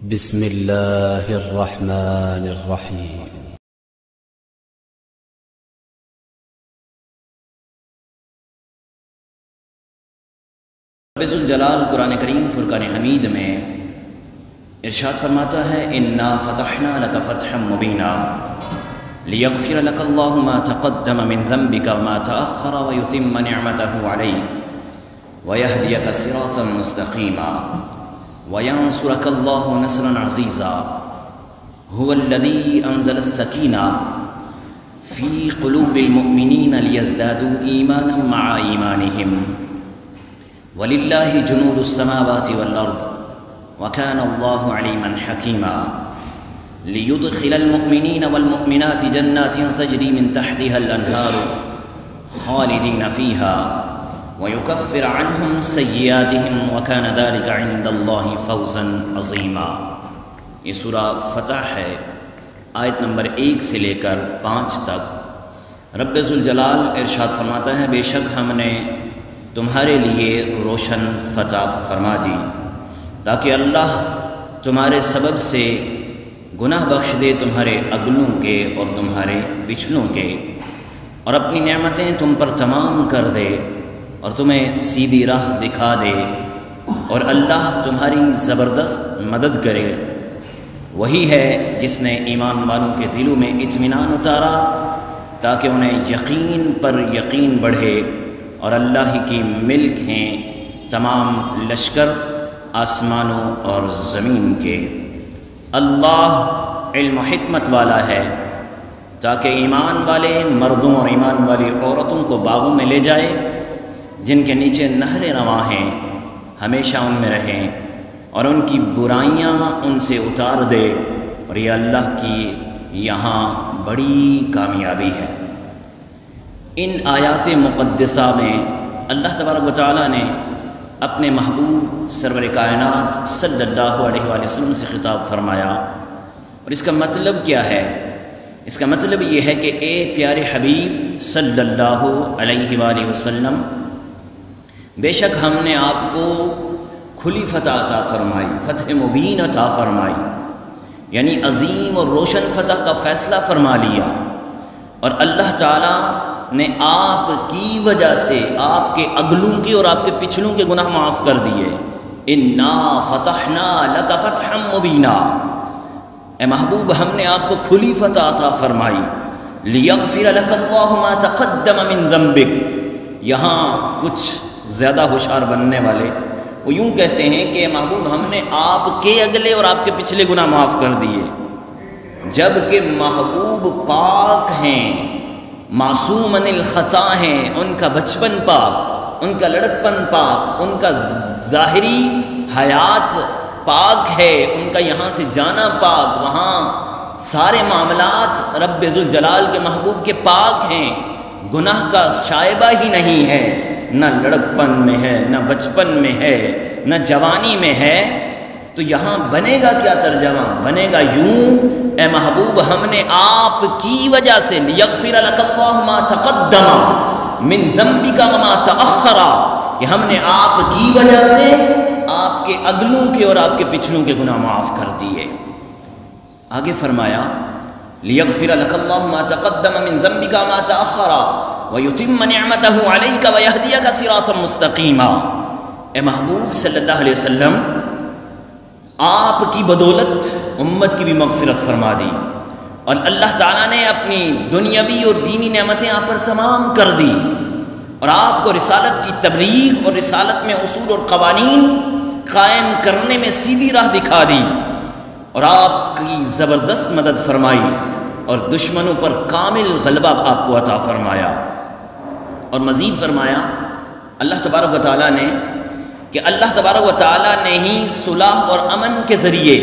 بسم الله الرحمن الرحيم. رب ذوالجلال قرآن کریم فرقان حمید میں ارشاد فرماتا ہے انا فتحنا لک فتحا مبینا لیغفر لک اللہ ما تقدم من ذنبک وما تأخر ویتم نعمته علیک ویہدیک صراطا مستقیما وینصرک اللہ نصرا عزیزا هو الذی انزل السکینہ فی قلوب المؤمنین لیزدادوا ایمانا مع ایمانہم وَلِلَّهِ جُنُودُ السَّمَاوَاتِ وَالْأَرْضِ وَكَانَ اللَّهُ عَلِيمًا حَكِيمًا لِيُدْخِلَ الْمُؤْمِنِينَ وَالْمُؤْمِنَاتِ جَنَّاتٍ تَجْرِي مِنْ تَحْتِهَا الْأَنْهَارُ خَالِدِينَ فِيهَا وَيُكَفِّرَ عَنْهُمْ سَيِّئَاتِهِمْ وَكَانَ ذَلِكَ عِنْدَ اللَّهِ فَوْزًا عَظِيمًا۔ یہ سورہ فتح ہے، آیت نمبر 1 سے لے کر 5 تک۔ رب ذوالجلال ارشاد فرماتا ہے بے شک ہم نے تمہارے لیے روشن فتح فرما دی تاکہ اللہ تمہارے سبب سے گناہ بخش دے تمہارے اگلوں کے اور تمہارے پچھلوں کے، اور اپنی نعمتیں تم پر تمام کر دے اور تمہیں سیدھی راہ دکھا دے، اور اللہ تمہاری زبردست مدد کرے۔ وہی ہے جس نے ایمان والوں کے دلوں میں اطمینان اتارا تاکہ انہیں یقین پر یقین بڑھے، اور اللہ ہی کی ملک ہیں تمام لشکر آسمانوں اور زمین کے۔ اللہ علم و حکمت والا ہے تاکہ ایمان والے مردوں اور ایمان والی عورتوں کو باغوں میں لے جائے جن کے نیچے نہریں رواں ہیں، ہمیشہ ان میں رہیں، اور ان کی برائیاں ان سے اتار دے، اور یہ اللہ کی یہاں بڑی کامیابی ہے۔ ان آیات مقدسہ میں اللہ تبارک و تعالیٰ نے اپنے محبوب سرور کائنات صلی اللہ علیہ وآلہ وسلم سے خطاب فرمایا، اور اس کا مطلب کیا ہے؟ اس کا مطلب یہ ہے کہ اے پیارے حبیب صلی اللہ علیہ وآلہ وسلم، بے شک ہم نے آپ کو کھلی فتح عطا فرمائی، فتح مبین عطا فرمائی، یعنی عظیم اور روشن فتح کا فیصلہ فرما لیا، اور اللہ تعالیٰ نے آپ کی وجہ سے آپ کے اگلوں کے اور آپ کے پچھلوں کے گناہ معاف کر دیے۔ انا فتحنا لک فتحا مبینا، اے محبوب ہم نے آپ کو کھلی فتح عطا فرمائی۔ لیغفر لک اللہ ما تقدم من ذنبک، یہاں کچھ زیادہ ہوشیار بننے والے وہ یوں کہتے ہیں کہ محبوب ہم نے آپ کے اگلے اور آپ کے پچھلے گناہ معاف کر دیے، جبکہ محبوب پاک ہیں، معصوم عن الخطا ہیں، ان کا بچپن پاک، ان کا لڑکپن پاک، ان کا ظاہری حیات پاک ہے، ان کا یہاں سے جانا پاک، وہاں سارے معاملات رب ذوالجلال کے محبوب کے پاک ہیں، گناہ کا شائبہ ہی نہیں ہے، نہ لڑکپن میں ہے، نہ بچپن میں ہے، نہ جوانی میں ہے۔ تو یہاں بنے گا کیا ترجمہ؟ بنے گا یوں، اے محبوب ہم نے آپ کی وجہ سے لیغفر لک اللہ ما تقدم من ذنبک وما تأخر، کہ ہم نے آپ کی وجہ سے آپ کے اگلوں کے اور آپ کے پچھلوں کے گناہ معاف کر دیے۔ آگے فرمایا لیغفر لک اللہ ما تقدم من ذنبک وما تأخر ویتم نعمته علیک ویہدیک صراطا مستقیما۔ اے محبوب صلی اللہ علیہ وسلم، آپ کی بدولت امت کی بھی مغفرت فرما دی، اور اللہ تعالیٰ نے اپنی دنیاوی اور دینی نعمتیں آپ پر تمام کر دی، اور آپ کو رسالت کی تبلیغ اور رسالت میں اصول اور قوانین قائم کرنے میں سیدھی راہ دکھا دی، اور آپ کی زبردست مدد فرمائی، اور دشمنوں پر کامل غلبہ آپ کو عطا فرمایا۔ اور مزید فرمایا اللہ تبارک و تعالیٰ نے کہ اللہ تبارک و تعالیٰ نے ہی صلح اور امن کے ذریعے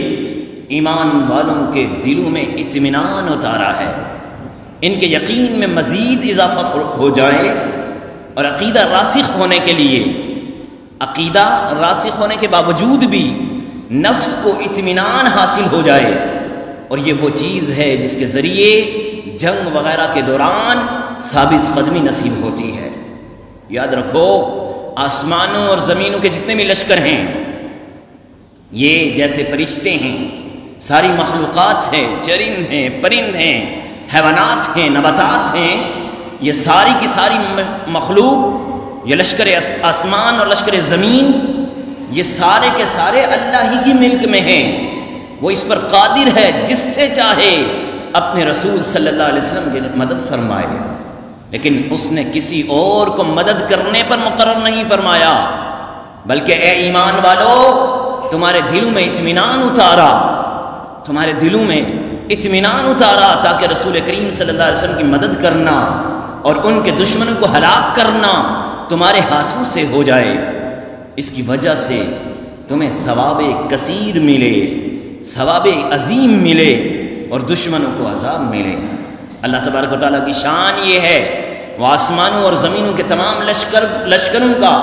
ایمان والوں کے دلوں میں اطمینان اتارا ہے، ان کے یقین میں مزید اضافہ ہو جائے، اور عقیدہ راسخ ہونے کے لیے، عقیدہ راسخ ہونے کے باوجود بھی نفس کو اطمینان حاصل ہو جائے، اور یہ وہ چیز ہے جس کے ذریعے جنگ وغیرہ کے دوران ثابت قدمی نصیب ہوتی ہے۔ یاد رکھو آسمانوں اور زمینوں کے جتنے بھی لشکر ہیں یہ جیسے فرشتے ہیں، ساری مخلوقات ہیں، چرند ہیں، پرند ہیں، حیوانات ہیں، نباتات ہیں، یہ ساری کی ساری مخلوق، یہ لشکر آسمان اور لشکر زمین، یہ سارے کے سارے اللہ ہی کی ملک میں ہیں۔ وہ اس پر قادر ہے جس سے چاہے اپنے رسول صلی اللہ علیہ وسلم کی مدد فرمائے، لیکن اس نے کسی اور کو مدد کرنے پر مقرر نہیں فرمایا، بلکہ اے ایمان والو تمہارے دلوں میں اطمینان اتارا، تمہارے دلوں میں اطمینان اتارا تاکہ رسول کریم صلی اللہ علیہ وسلم کی مدد کرنا اور ان کے دشمنوں کو ہلاک کرنا تمہارے ہاتھوں سے ہو جائے۔ اس کی وجہ سے تمہیں ثواب کثیر ملے، ثواب عظیم ملے اور دشمنوں کو عذاب ملے۔ اللہ تبارک و تعالیٰ کی شان یہ ہے، وہ آسمانوں اور زمینوں کے تمام لشکروں کا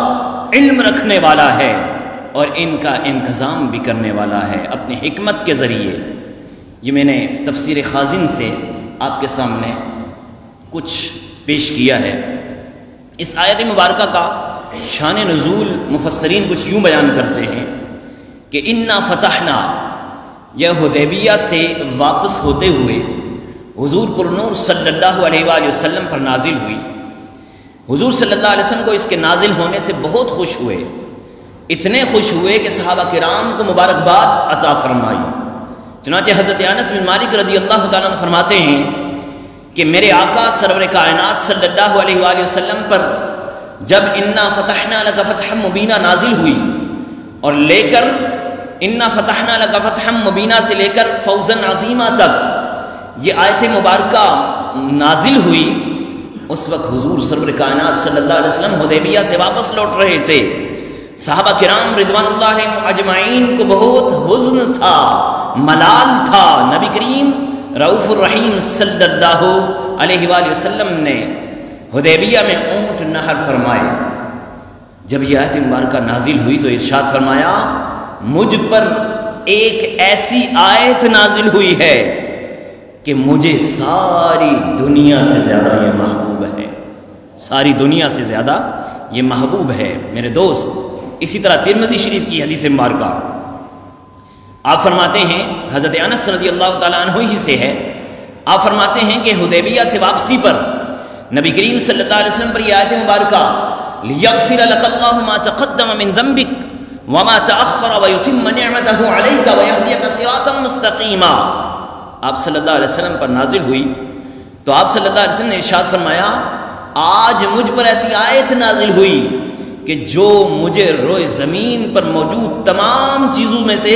علم رکھنے والا ہے اور ان کا انتظام بھی کرنے والا ہے اپنی حکمت کے ذریعے۔ یہ میں نے تفسیر خازن سے آپ کے سامنے کچھ پیش کیا ہے۔ اس آیت مبارکہ کا شان نزول مفسرین کچھ یوں بیان کرتے ہیں کہ انا فتحنا، یہ حدیبیہ سے واپس ہوتے ہوئے حضور پر نور صلی اللہ علیہ وآلہ وسلم پر نازل ہوئی۔ حضور صلی اللہ علیہ وسلم کو اس کے نازل ہونے سے بہت خوش ہوئے، اتنے خوش ہوئے کہ صحابہ کرام کو مبارکباد عطا فرمائی۔ چنانچہ حضرت انس بن مالک رضی اللہ تعالیٰ عنہ فرماتے ہیں کہ میرے آقا سرور کائنات صلی اللہ علیہ وآلہ وسلم پر جب انا فتحنا لک فتحا مبینا نازل ہوئی اور لے کر انا فتحنا لک فتحا مبینا سے لے کر فوزا عظیما تک یہ آیت مبارکہ نازل ہوئی، اس وقت حضور سرور کائنات صلی اللہ علیہ وسلم حدیبیہ سے واپس لوٹ رہے تھے۔ صحابہ کرام رضوان اللہ اجمعین کو بہت حزن تھا، ملال تھا۔ نبی کریم رؤوف الرحیم صلی اللہ علیہ وآلہ وسلم نے حدیبیہ میں اونٹ نہر فرمائے۔ جب یہ آیت مبارکہ نازل ہوئی تو ارشاد فرمایا مجھ پر ایک ایسی آیت نازل ہوئی ہے کہ مجھے ساری دنیا سے زیادہ یہ محبوب ہے، ساری دنیا سے زیادہ یہ محبوب ہے میرے دوست۔ اسی طرح ترمذی شریف کی حدیث مبارکہ آپ فرماتے ہیں، حضرت انس رضی اللہ تعالیٰ عنہ ہی سے ہے، آپ فرماتے ہیں کہ حدیبیہ سے واپسی پر نبی کریم صلی اللہ علیہ وسلم پر یہ آیت مبارکہ لِيَغْفِرَ لَكَ اللَّهُ مَا تَقَدَّمَ مِن ذَنبِكَ وَمَا تَأَخَّرَ وَيُتِمَّ نِعْمَتَهُ عَلَيْكَ وَيَهْدِيَكَ صِرَاطًا مُسْتَقِيمًا۔ آپ صلی اللہ علیہ وسلم پر نازل ہوئی تو آپ صلی اللہ علیہ وسلم نے ارشاد فرمایا آج مجھ پر ایسی آیت نازل ہوئی کہ جو مجھے روئے زمین پر موجود تمام چیزوں میں سے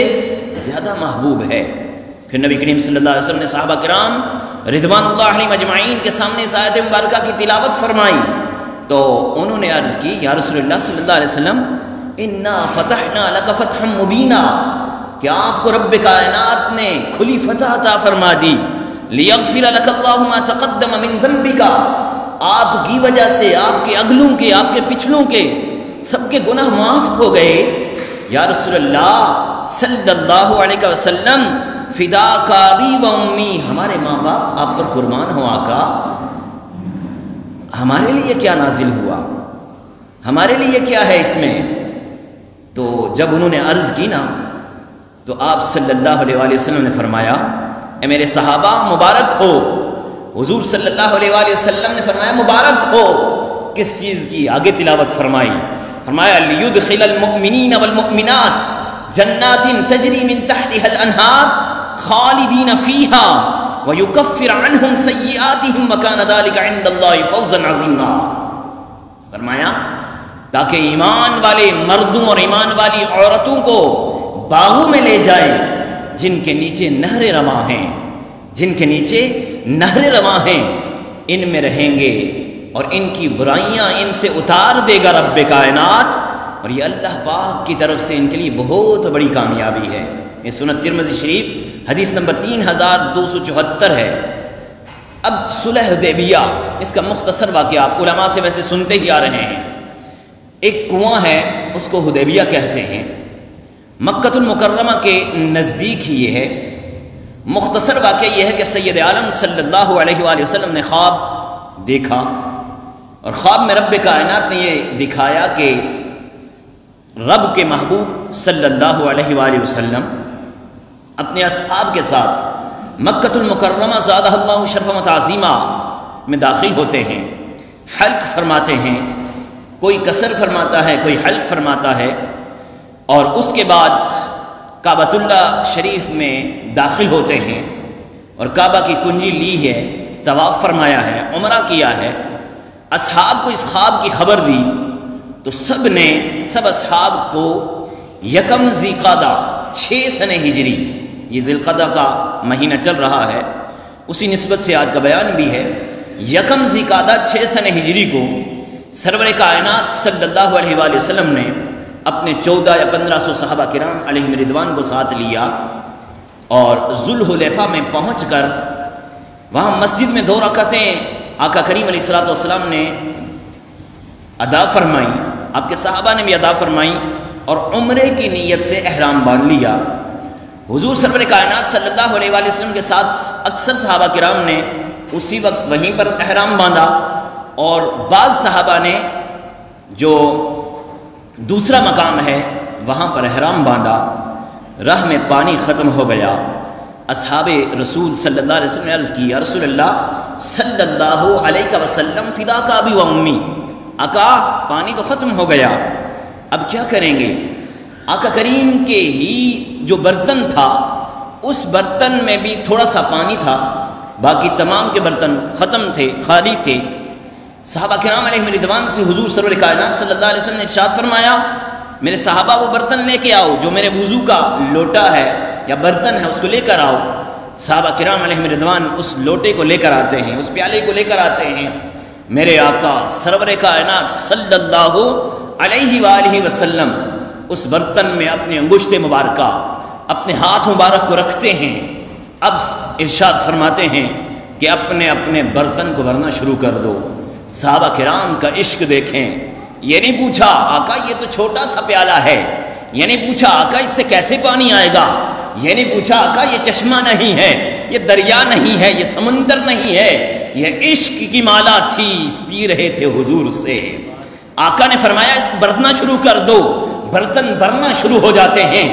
زیادہ محبوب ہے۔ پھر نبی کریم صلی اللہ علیہ وسلم نے صحابہ کرام رضوان اللہ علیہ مجمعین کے سامنے اس آیت مبارکہ کی تلاوت فرمائی تو انہوں نے عرض کی یا رسول اللہ صلی اللہ علیہ وسلم انا فتحنا لک فتحا مبینا، کہ آپ کو رب کائنات نے کھلی فتح عطا فرما دی۔ لیغفر لک اللہ ما تقدم من ذنبک، آپ کی وجہ سے آپ کے اگلوں کے آپ کے پچھلوں کے سب کے گناہ معاف ہو گئے۔ یا رسول اللہ صلی اللہ علیہ وسلم فداک ابی و امی، ہمارے ماں باپ آپ پر قربان ہو آقا، ہمارے لیے کیا نازل ہوا، ہمارے لیے کیا ہے اس میں؟ تو جب انہوں نے عرض کی نا تو آپ صلی اللہ علیہ وآلہ وسلم نے فرمایا اے میرے صحابہ مبارک ہو۔ حضور صلی اللہ علیہ وآلہ وسلم نے فرمایا مبارک ہو کس چیز کی؟ آگے تلاوت فرمائی، فرمایا لیدخل المؤمنین والمؤمنات جنات تجری من تحتها الانہار خالدین فیہا ویکفر عنہم سیئاتہم وکان ذلک عند اللہ فوزا عظیما۔ فرمایا تاکہ ایمان والے مردوں اور ایمان والی عورتوں کو باغوں میں لے جائیں جن کے نیچے نہریں رواں ہیں، جن کے نیچے نہریں رواں ہیں، ان میں رہیں گے اور ان کی برائیاں ان سے اتار دے گا رب کائنات، اور یہ اللہ پاک کی طرف سے ان کے لیے بہت بڑی کامیابی ہے۔ یہ سنن ترمذی شریف حدیث نمبر 3274 ہے۔ اب صلح حدیبیہ، اس کا مختصر واقعہ آپ علماء سے ویسے سنتے ہی آ رہے ہیں۔ ایک کنواں ہے اس کو حدیبیہ کہتے ہیں، مکہ المکرمہ کے نزدیک ہی یہ ہے۔ مختصر واقعہ یہ ہے کہ سید عالم صلی اللہ علیہ وآلہ وسلم نے خواب دیکھا اور خواب میں رب کائنات نے یہ دکھایا کہ رب کے محبوب صلی اللہ علیہ وآلہ وسلم اپنے اصحاب کے ساتھ مکۃ المکرمہ زادہ اللہ شرف و تعظیمہ میں داخل ہوتے ہیں، حلق فرماتے ہیں، کوئی قصر فرماتا ہے، کوئی حلق فرماتا ہے، اور اس کے بعد کعبۃ اللہ شریف میں داخل ہوتے ہیں اور کعبہ کی کنجی لی ہے، طواف فرمایا ہے، عمرہ کیا ہے۔ اصحاب کو اس خواب کی خبر دی تو سب اصحاب کو یکم ذی قعدہ 6 سنہ ہجری، یہ ذی القعدہ کا مہینہ چل رہا ہے، اسی نسبت سے آج کا بیان بھی ہے، یکم ذی قعدہ 6 سنہ ہجری کو سرور کائنات صلی اللہ علیہ وآلہ وسلم نے اپنے 14 یا 1500 صحابہ کرام علیہم رضوان کو ساتھ لیا اور ذوالحلیفہ میں پہنچ کر وہاں مسجد میں 2 رکعتیں آقا کریم علیہ الصلوۃ والسلام نے ادا فرمائی، آپ کے صحابہ نے بھی ادا فرمائی، اور عمرے کی نیت سے احرام باندھ لیا۔ حضور سرور کائنات صلی اللہ علیہ وآلہ وسلم کے ساتھ اکثر صحابہ کرام نے اسی وقت وہیں پر احرام باندھا، اور بعض صحابہ نے جو دوسرا مقام ہے وہاں پر احرام باندھا۔ راہ میں پانی ختم ہو گیا، اصحاب رسول صلی اللہ علیہ وسلم نے عرض کی، یا رسول اللہ صلی اللہ علیہ وسلم فداک ابی و امی، آقا پانی تو ختم ہو گیا، اب کیا کریں گے؟ آقا کریم کے ہی جو برتن تھا اس برتن میں بھی تھوڑا سا پانی تھا، باقی تمام کے برتن ختم تھے، خالی تھے۔ صحابہ کرام علیہم رضوان سے حضور سرور کائنات صلی اللہ علیہ وسلم نے ارشاد فرمایا، میرے صحابہ وہ برتن لے کے آؤ جو میرے وضو کا لوٹا ہے یا برتن ہے، اس کو لے کر آؤ۔ صحابہ کرام علیہم رضوان اس لوٹے کو لے کر آتے ہیں، اس پیالے کو لے کر آتے ہیں۔ میرے آقا سرور کائنات صلی اللہ علیہ وآلہ وسلم اس برتن میں اپنے انگشت مبارکہ، اپنے ہاتھ مبارک کو رکھتے ہیں، اب ارشاد فرماتے ہیں کہ اپنے اپنے برتن کو بھرنا شروع کر دو۔ صحابہ کرام کا عشق دیکھیں، یہ نہیں پوچھا آقا یہ تو چھوٹا سا پیالہ ہے، یہ نہیں پوچھا آقا اس سے کیسے پانی آئے گا، یہ نہیں پوچھا آقا یہ چشمہ نہیں ہے، یہ دریا نہیں ہے، یہ سمندر نہیں ہے، یہ عشق کی مالا تھی، پی رہے تھے حضور سے۔ آقا نے فرمایا اس برتنا شروع کر دو، برتن بھرنا شروع ہو جاتے ہیں۔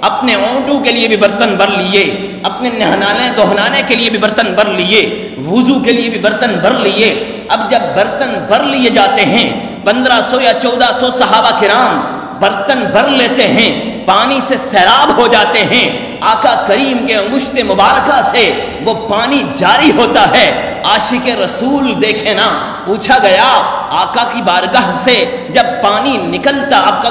اپنے اونٹوں کے لیے بھی برتن بھر لیے، اپنے نہانے دہنانے کے لیے بھی برتن بھر لیے، وضو کے لیے بھی برتن بھر لیے۔ اب جب برتن بھر لیے جاتے ہیں، 1500 یا 1400 صحابہ کرام برتن بھر لیتے ہیں، پانی سے سیراب ہو جاتے ہیں، آقا کریم کے انگشت مبارکہ سے وہ پانی جاری ہوتا ہے۔ عاشق رسول دیکھیں نا، پوچھا گیا آقا کی بارگاہ سے جب پانی نکلتا، آقا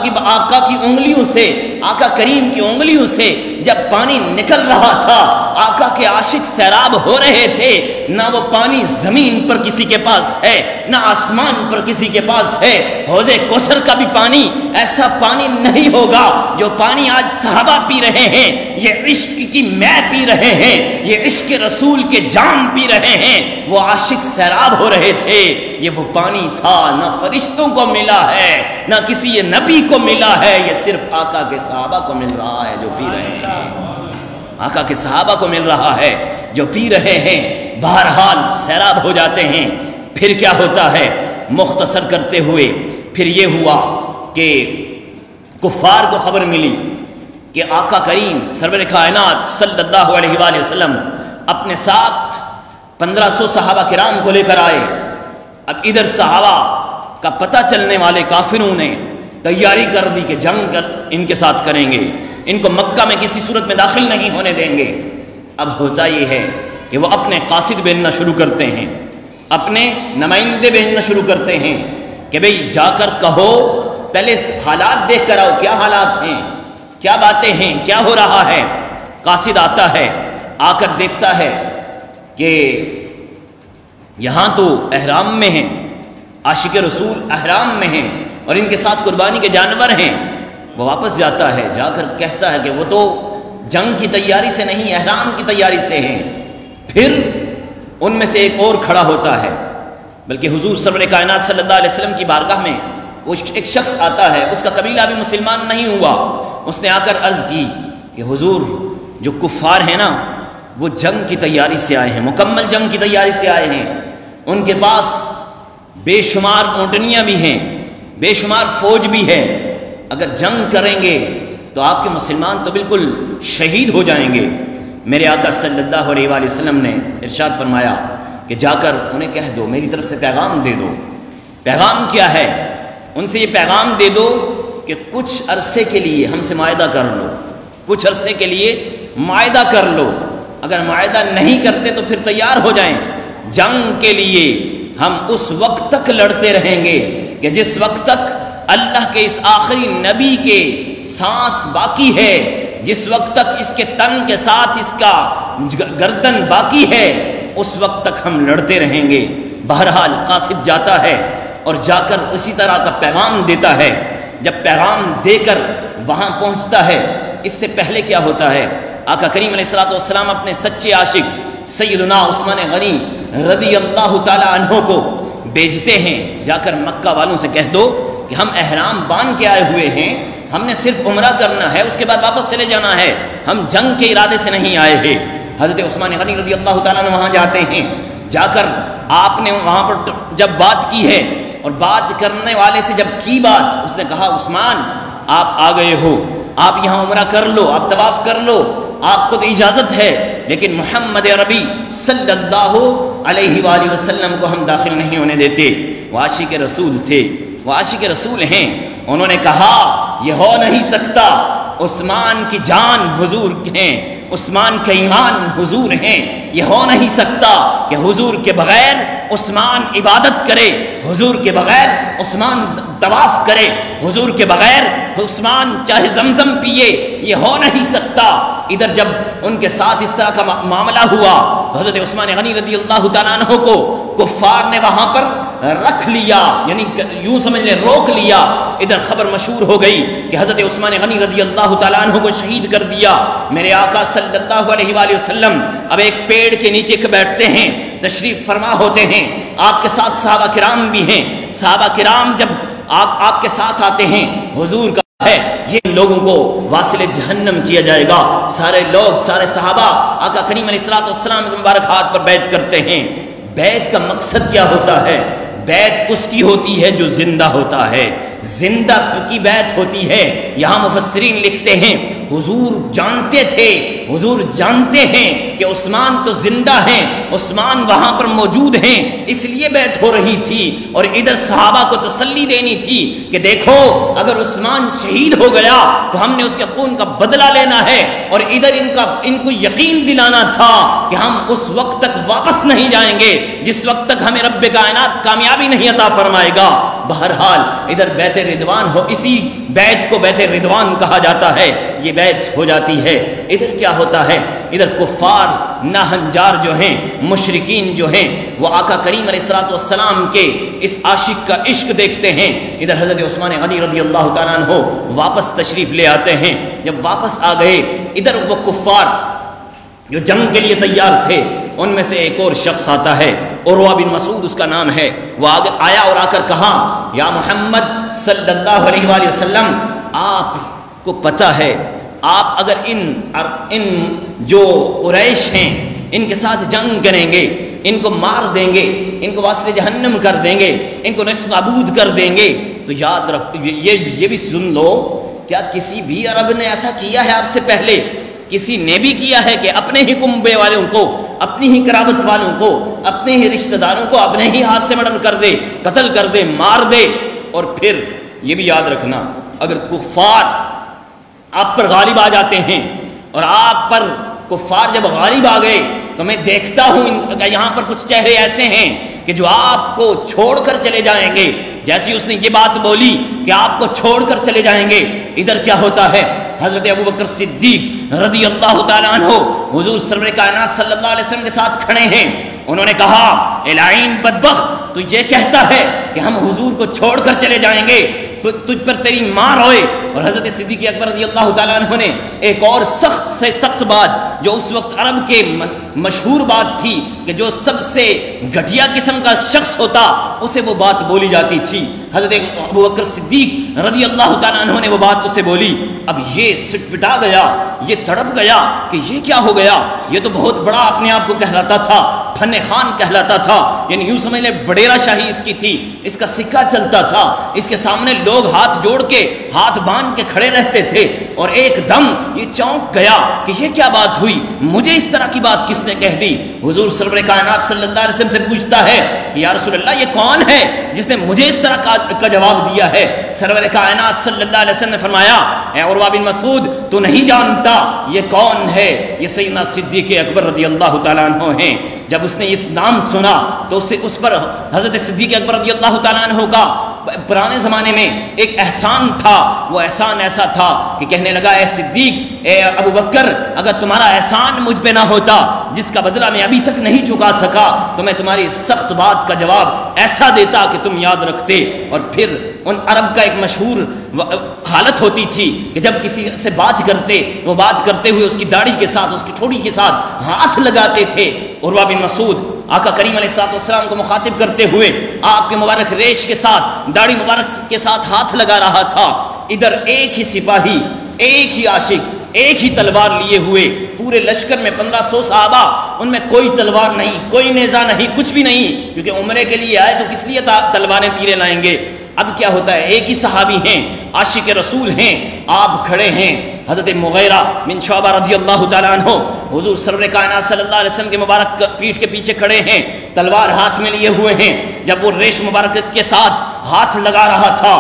کی انگلیوں سے، آقا کریم کی انگلیوں سے جب پانی نکل رہا تھا، آقا کے عاشق سیراب ہو رہے تھے۔ نہ وہ پانی زمین پر کسی کے پاس ہے، نہ آسمان پر کسی کے پاس ہے۔ حوض کوثر کا بھی پانی ایسا پانی نہیں ہوگا جو پانی آج صحابہ پی رہے ہیں، یہ عشق کی میں پی رہے ہیں، یہ عشق رسول کے جام پی رہے ہیں۔ وہ عاشق سیراب ہو رہے تھے، یہ وہ پانی تھا، نہ فرشتوں کو ملا ہے، نہ کسی یہ نبی کو ملا ہے، یہ صرف آقا کے صحابہ کو مل رہا ہے جو پی رہے ہیں، آقا کے صحابہ کو مل رہا ہے جو پی رہے ہیں۔ بہرحال سیراب ہو جاتے ہیں۔ پھر کیا ہوتا ہے؟ مختصر کرتے ہوئے پھر یہ ہوا کہ کفار کو خبر ملی کہ آقا کریم سرور کائنات صلی اللہ علیہ وآلہ وسلم اپنے ساتھ 1500 صحابہ کرام کو لے کر آئے۔ اب ادھر صحابہ کا پتہ چلنے والے کافروں نے تیاری کر دی کہ جنگ ان کے ساتھ کریں گے، ان کو مکہ میں کسی صورت میں داخل نہیں ہونے دیں گے۔ اب ہوتا یہ ہے کہ وہ اپنے قاصد بھیجنا شروع کرتے ہیں، اپنے نمائندے بھیجنا شروع کرتے ہیں کہ بھئی جا کر کہو، پہلے حالات دیکھ کر آؤ، کیا حالات ہیں، کیا باتیں ہیں، کیا ہو رہا ہے۔ قاصد آتا ہے، آ کر دیکھتا ہے کہ یہاں تو احرام میں ہیں، عاشق رسول احرام میں ہیں اور ان کے ساتھ قربانی کے جانور ہیں۔ وہ واپس جاتا ہے، جا کر کہتا ہے کہ وہ تو جنگ کی تیاری سے نہیں، احرام کی تیاری سے ہیں۔ پھر ان میں سے ایک اور کھڑا ہوتا ہے، بلکہ حضور سرور کائنات صلی اللہ علیہ وسلم کی بارگاہ میں وہ ایک شخص آتا ہے، اس کا قبیلہ بھی مسلمان نہیں ہوا۔ اس نے آ کر عرض کی کہ حضور جو کفار ہیں نا وہ جنگ کی تیاری سے آئے ہیں، مکمل جنگ کی تیاری سے آئے ہیں، ان کے پاس بے شمار اونٹنیاں بھی ہیں، بے شمار فوج بھی ہے، اگر جنگ کریں گے تو آپ کے مسلمان تو بالکل شہید ہو جائیں گے۔ میرے آقا صلی اللہ علیہ وآلہ وسلم نے ارشاد فرمایا کہ جا کر انہیں کہہ دو، میری طرف سے پیغام دے دو۔ پیغام کیا ہے؟ ان سے یہ پیغام دے دو کہ کچھ عرصے کے لیے ہم سے معاہدہ کر لو، کچھ عرصے کے لیے معاہدہ کر لو، اگر معاہدہ نہیں کرتے تو پھر تیار ہو جائیں، جنگ کے لیے ہم اس وقت تک لڑتے رہیں گے کہ جس وقت تک اللہ کے اس آخری نبی کے سانس باقی ہے، جس وقت تک اس کے تن کے ساتھ اس کا گردن باقی ہے، اس وقت تک ہم لڑتے رہیں گے۔ بہرحال قاصد جاتا ہے اور جا کر اسی طرح کا پیغام دیتا ہے۔ جب پیغام دے کر وہاں پہنچتا ہے، اس سے پہلے کیا ہوتا ہے؟ آقا کریم علیہ الصلوۃ والسلام اپنے سچے عاشق سیدنا عثمان غنی رضی اللہ تعالی عنہ کو بھیجتے ہیں، جا کر مکہ والوں سے کہہ دو کہ ہم احرام باندھ کے آئے ہوئے ہیں، ہم نے صرف عمرہ کرنا ہے، اس کے بعد واپس چلے جانا ہے، ہم جنگ کے ارادے سے نہیں آئے ہیں۔ حضرت عثمان غنی رضی اللہ تعالیٰ عنہ وہاں جاتے ہیں، جا کر آپ نے وہاں پر جب بات کی ہے اور بات کرنے والے سے جب کی بات، اس نے کہا عثمان آپ آ گئے ہو، آپ یہاں عمرہ کر لو، آپ طواف کر لو، آپ کو تو اجازت ہے، لیکن محمد عربی صلی اللہ علیہ وآلہ وسلم کو ہم داخل نہیں ہونے دیتے۔ وہ عاشق رسول تھے، وہ عاشق رسول ہیں، انہوں نے کہا یہ ہو نہیں سکتا، عثمان کی جان حضور ہیں، عثمان کا ایمان حضور ہیں، یہ ہو نہیں سکتا کہ حضور کے بغیر عثمان عبادت کرے، حضور کے بغیر عثمان طواف کرے، حضور کے بغیر عثمان چاہے زمزم پیے، یہ ہو نہیں سکتا۔ ادھر جب ان کے ساتھ اس طرح کا معاملہ ہوا تو حضرت عثمان غنی رضی اللہ تعالیٰ عنہ کو کفار نے وہاں پر رکھ لیا، یعنی یوں سمجھ لیں روک لیا۔ ادھر خبر مشہور ہو گئی کہ حضرت عثمان غنی رضی اللہ تعالیٰ عنہ کو شہید کر دیا۔ میرے آقا صلی اللہ علیہ وآلہ وسلم اب ایک پیڑ کے نیچے بیٹھتے ہیں، تشریف فرما ہوتے ہیں، آپ کے ساتھ صحابہ کرام بھی ہیں۔ صحابہ کرام جب آپ کے ساتھ آتے ہیں، حضور کا ہے یہ لوگوں کو واصل جہنم کیا جائے گا۔ سارے لوگ، سارے صحابہ آقا کریم علیہ الصلوۃ والسلام کے مبارک ہاتھ پر بیعت کرتے ہیں۔ بیعت کا مقصد کیا ہوتا ہے؟ بیعت اس کی ہوتی ہے جو زندہ ہوتا ہے، زندہ کی بیعت ہوتی ہے۔ یہاں مفسرین لکھتے ہیں حضور جانتے تھے، حضور جانتے ہیں کہ عثمان تو زندہ ہیں، عثمان وہاں پر موجود ہیں، اس لیے بیعت ہو رہی تھی، اور ادھر صحابہ کو تسلی دینی تھی کہ دیکھو اگر عثمان شہید ہو گیا تو ہم نے اس کے خون کا بدلہ لینا ہے، اور ادھر ان کو یقین دلانا تھا کہ ہم اس وقت تک واپس نہیں جائیں گے جس وقت تک ہمیں رب کائنات کامیابی نہیں عطا فرمائے گا۔ بہرحال ادھر بیعت رضوان ہو، اسی بیعت کو بیعت رضوان کہا جاتا ہے، یہ بیعت ہو جاتی ہے۔ ادھر کیا ہوتا ہے؟ ادھر کفار ناہنجار جو ہیں، مشرکین جو ہیں، وہ آقا کریم علیہ الصلوۃ والسلام کے اس عاشق کا عشق دیکھتے ہیں۔ ادھر حضرت عثمان غنی رضی اللہ تعالیٰ عنہ واپس تشریف لے آتے ہیں۔ جب واپس آ گئے، ادھر وہ کفار جو جنگ کے لیے تیار تھے، ان میں سے ایک اور شخص آتا ہے، عروہ بن مسعود اس کا نام ہے۔ وہ آیا اور آ کر کہا یا محمد صلی اللہ علیہ وآلہ وسلم، آپ کو پتہ ہے آپ اگر ان جو قریش ہیں ان کے ساتھ جنگ کریں گے، ان کو مار دیں گے، ان کو واصل جہنم کر دیں گے، ان کو نصف نابود کر دیں گے، تو یاد رکھ یہ بھی سن لو، کیا کسی بھی عرب نے ایسا کیا ہے آپ سے پہلے؟ کسی نے بھی کیا ہے کہ اپنے ہی کنبے والوں کو، اپنی ہی قرابت والوں کو، اپنے ہی رشتہ داروں کو اپنے ہی ہاتھ سے مرڈر کر دے، قتل کر دے، مار دے؟ اور پھر یہ بھی یاد رکھنا، اگر کفار آپ پر غالب آ جاتے ہیں، اور آپ پر کفار جب غالب آ گئے تو میں دیکھتا ہوں یہاں پر کچھ چہرے ایسے ہیں کہ جو آپ کو چھوڑ کر چلے جائیں گے۔ جیسی اس نے یہ بات بولی کہ آپ کو چھوڑ کر چلے جائیں گے، ادھر کیا ہوتا ہے؟ حضرت ابوبکر صدیق رضی اللہ تعالیٰ عنہ حضور سرور کائنات صلی اللہ علیہ وسلم کے ساتھ کھڑے ہیں۔ انہوں نے کہا اے لعین بدبخت، تو یہ کہتا ہے کہ ہم حضور کو چھوڑ کر چلے جائیں گے، تجھ پر تیری ماں روئے۔ اور حضرت صدیق اکبر رضی اللہ تعالیٰ عنہ نے ایک اور سخت سے سخت بات، جو اس وقت عرب کے مشہور بات تھی کہ جو سب سے گھٹیا قسم کا شخص ہوتا اسے وہ بات بولی جاتی تھی، حضرت ابوبکر صدیق رضی اللہ تعالیٰ عنہ نے وہ بات اسے بولی۔ اب یہ سٹپٹا گیا، یہ تڑپ گیا کہ یہ کیا ہو گیا، یہ تو بہت بڑا اپنے آپ کو کہلاتا تھا، فن خان کہلاتا تھا، یعنی یوں سمجھ لے وڈیرا شاہی اس کی تھی، اس کا سکہ چلتا تھا، اس کے سامنے لوگ ہاتھ جوڑ کے ہاتھ باندھ کے کھڑے رہتے تھے، اور ایک دم یہ چونک گیا کہ یہ کیا بات ہوئی، مجھے اس طرح کی بات کس نے کہہ دی؟ حضور سرور کائنات صلی اللہ علیہ وسلم سے پوچھتا ہے کہ یا رسول اللہ یہ کون ہے جس نے مجھے اس طرح کا جواب دیا ہے؟ سرور کائنات صلی اللہ علیہ وسلم نے فرمایا اے عروہ بن مسعود تو نہیں جانتا یہ کون ہے؟ یہ سیدنا صدیق اکبر رضی اللہ تعالیٰ عنہ ہیں۔ جب اس نے اس نام سنا تو اس پر حضرت صدیق اکبر رضی اللہ تعالیٰ عنہ کا پرانے زمانے میں ایک احسان تھا، وہ احسان ایسا تھا کہ کہنے لگا اے صدیق، اے ابو بکر، اگر تمہارا احسان مجھ پہ نہ ہوتا جس کا بدلہ میں ابھی تک نہیں چکا سکا تو میں تمہاری سخت بات کا جواب ایسا دیتا کہ تم یاد رکھتے۔ اور پھر ان عرب کا ایک مشہور حالت ہوتی تھی کہ جب کسی سے بات کرتے وہ بات کرتے ہوئے اس کی داڑھی کے ساتھ اس کی ٹھوڑی کے ساتھ ہاتھ لگاتے تھے۔ عروہ بن مسعود آقا کریم علیہ السلام کو مخاطب کرتے ہوئے آپ کے مبارک ریش کے ساتھ داڑھی مبارک کے ساتھ ہاتھ لگا رہا تھا، ادھر ایک ہی سپاہی، ایک ہی عاشق، ایک ہی تلوار لیے ہوئے، پورے لشکر میں 1500 صحابہ، ان میں کوئی تلوار نہیں، کوئی نیزہ نہیں، کچھ بھی نہیں، کیونکہ عمرے کے لیے آئے تو کس لیے تلواریں تیرے لائیں گے؟ اب کیا ہوتا ہے، ایک ہی صحابی ہیں، عاشق رسول ہیں، آپ کھڑے ہیں، حضرت مغیرہ بن شعبہ رضی اللہ تعالیٰ عنہ حضور سرور کائنات صلی اللہ علیہ وسلم کے مبارک پیٹھ کے پیچھے کھڑے ہیں، تلوار ہاتھ میں لیے ہوئے ہیں۔ جب وہ ریش مبارک کے ساتھ ہاتھ لگا رہا تھا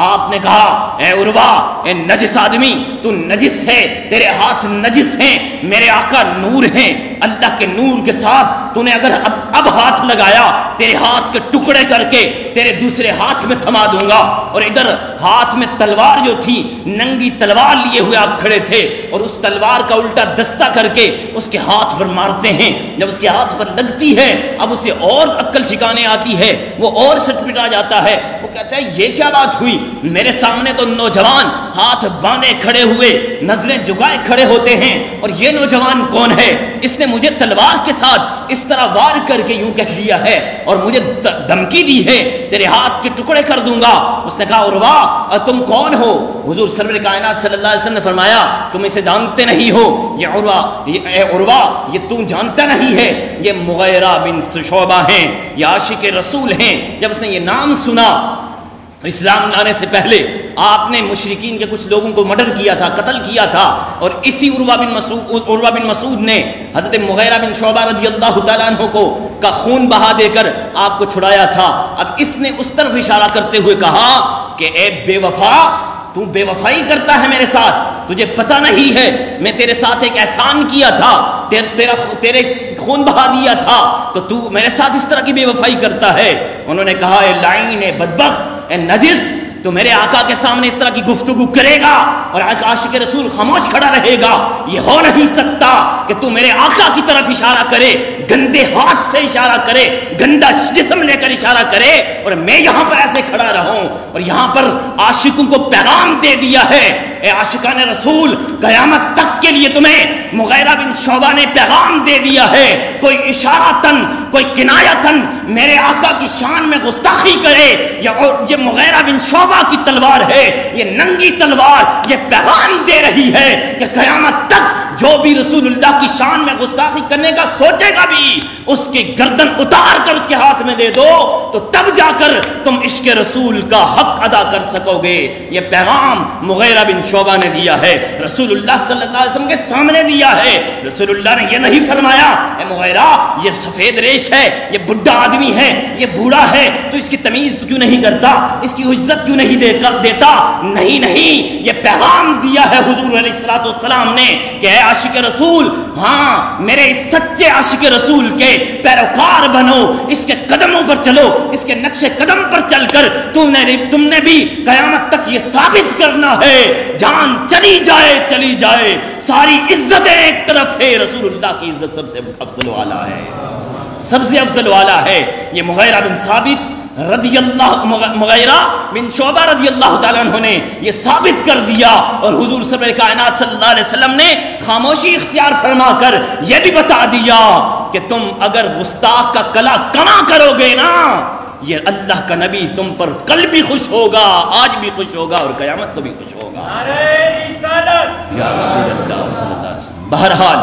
آپ نے کہا اے عروہ، اے نجس آدمی، تو نجس ہے، تیرے ہاتھ نجس ہیں، میرے آقا نور ہیں، اللہ کے نور کے ساتھ تو نے اگر اب ہاتھ لگایا تیرے ہاتھ کے ٹکڑے کر کے تیرے دوسرے ہاتھ میں تھما دوں گا۔ اور ادھر ہاتھ میں تلوار جو تھی، ننگی تلوار لیے ہوئے آپ کھڑے تھے، اور اس تلوار کا الٹا دستہ کر کے اس کے ہاتھ پر مارتے ہیں۔ جب اس کے ہاتھ پر لگتی ہے اب اسے اور عقل ٹھکانے آتی ہے، وہ اور سٹپٹا جاتا ہے، وہ کہتا ہے یہ کیا بات ہوئی؟ میرے سامنے تو نوجوان ہاتھ باندھے کھڑے ہوئے، نظریں جھکائے کھڑے ہوتے ہیں، اور یہ نوجوان کون ہے؟ اس نے مجھے تلوار کے ساتھ اس طرح وار کر کے یوں کہہ دیا ہے اور مجھے دھمکی دی ہے تیرے ہاتھ کے ٹکڑے کر دوں گا۔ اس نے کہا عروہ تم کون ہو؟ حضور سرور کائنات صلی اللہ علیہ وسلم نے فرمایا تم اسے جانتے نہیں ہو، یہ عروہ یہ تم جانتا نہیں ہے، یہ مغیرہ بن شعبہ ہیں، یہ عاشق رسول ہیں۔ جب اس نے یہ نام سنا، اسلام لانے سے پہلے آپ نے مشرکین کے کچھ لوگوں کو مرڈر کیا تھا، قتل کیا تھا، اور اسی عروہ بن مسعود نے حضرت مغیرہ بن شعبہ رضی اللہ تعالیٰ عنہ کا خون بہا دے کر آپ کو چھڑایا تھا۔ اب اس نے اس طرف اشارہ کرتے ہوئے کہا کہ اے بے وفا، تو بے وفائی کرتا ہے میرے ساتھ، تجھے پتہ نہیں ہے میں تیرے ساتھ ایک احسان کیا تھا، تیرے خون بہا دیا تھا، تو تو میرے ساتھ اس طرح کی بے وفائی کرتا ہے۔ انہوں نے کہا اے لعین، اے بدبخت، اے نجس، تو میرے آقا کے سامنے اس طرح کی گفتگو کرے گا اور عاشق رسول خاموش کھڑا رہے گا؟ یہ ہو نہیں سکتا کہ تو میرے آقا کی طرف اشارہ کرے، گندے ہاتھ سے اشارہ کرے، گندا جسم لے کر اشارہ کرے، اور میں یہاں پر ایسے کھڑا رہوں۔ اور یہاں پر عاشقوں کو پیغام دے دیا ہے، اے عاشقان رسول، قیامت تک کے لیے تمہیں مغیرہ بن شعبہ نے پیغام دے دیا ہے، کوئی اشارتاً، کوئی کنایتاً میرے آقا کی شان میں گستاخی کرے، یہ مغیرہ بن شعبہ کی تلوار ہے، یہ ننگی تلوار یہ پیغام دے رہی ہے کہ قیامت تک جو بھی رسول اللہ کی شان میں گستاخی کرنے کا سوچے گا بھی اس کی گردن اتار کر اس کے ہاتھ میں دے دو، تو تب جا کر تم عشق رسول کا حق ادا کر سکو گے۔ یہ پیغام مغیرہ بن شعبہ نے دیا ہے، رسول اللہ صلی اللہ علیہ وسلم کے سامنے دیا ہے۔ رسول اللہ نے یہ نہیں فرمایا اے مغیرہ یہ سفید ریش ہے، یہ بڈھا آدمی ہے، یہ بوڑھا ہے، تو اس کی تمیز تو کیوں نہیں کرتا، اس کی عزت کیوں نہیں دیتا؟ نہیں، یہ پیغام دیا ہے حضور علیہ السلام نے کہ اے عاشق رسول، ہاں میرے اس سچے عاشق رسول کے پیروکار بنو، اس کے قدموں پر چلو، اس کے نقش قدم پر چل کر تم نے بھی قیامت تک یہ ثابت کرنا ہے، جان چلی جائے ساری عزتیں ایک طرف ہے، رسول اللہ کی عزت سب سے افضل والا ہے، سب سے افضل والا ہے۔ یہ مغیرہ بن شعبہ رضی اللہ تعالیٰ عنہ نے یہ ثابت کر دیا، اور حضور سرور کائنات صلی اللہ علیہ وسلم نے خاموشی اختیار فرما کر یہ بھی بتا دیا کہ تم اگر گستاخ کا کلا کما کرو گے نا، یہ اللہ کا نبی تم پر کل بھی خوش ہوگا، آج بھی خوش ہوگا، اور قیامت کو بھی خوش ہوگا۔ یا رسول اللہ صلی اللہ علیہ وسلم۔ بہرحال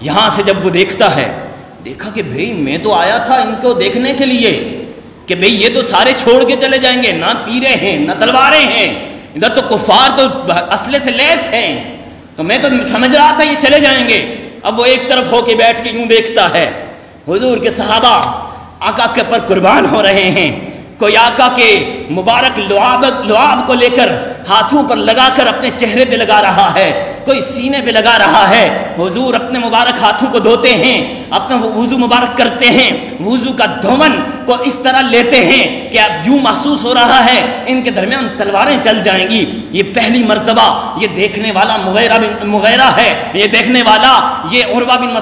یہاں سے جب وہ دیکھتا ہے دیکھا کہ بھئی میں تو آیا تھا ان کو دیکھنے کے لیے کہ بھئی یہ تو سارے چھوڑ کے چلے جائیں گے، نہ تیرے ہیں نہ تلواریں ہیں، ادھر تو کفار تو اسلحے سے لیس ہیں، تو میں تو سمجھ رہا تھا یہ چلے جائیں گے۔ اب وہ ایک طرف ہو کے بیٹھ کے یوں دیکھتا ہے، حضور کے صحابہ آقا کے پر قربان ہو رہے ہیں، کوئی آقا کے مبارک لعاب کو لے کر ہاتھوں پر لگا کر اپنے چہرے پہ لگا رہا ہے، کوئی سینے پہ لگا رہا ہے۔ حضور اپنے مبارک ہاتھوں کو دھوتے ہیں، اپنا وضو مبارک کرتے ہیں، وضو کا دھون کو اس طرح لیتے ہیں کہ اب یوں محسوس ہو رہا ہے ان کے درمیان تلواریں چل جائیں گی۔ یہ پہلی مرتبہ یہ دیکھنے والا مغیرہ ہے، یہ دیکھنے والا یہ عروہ بن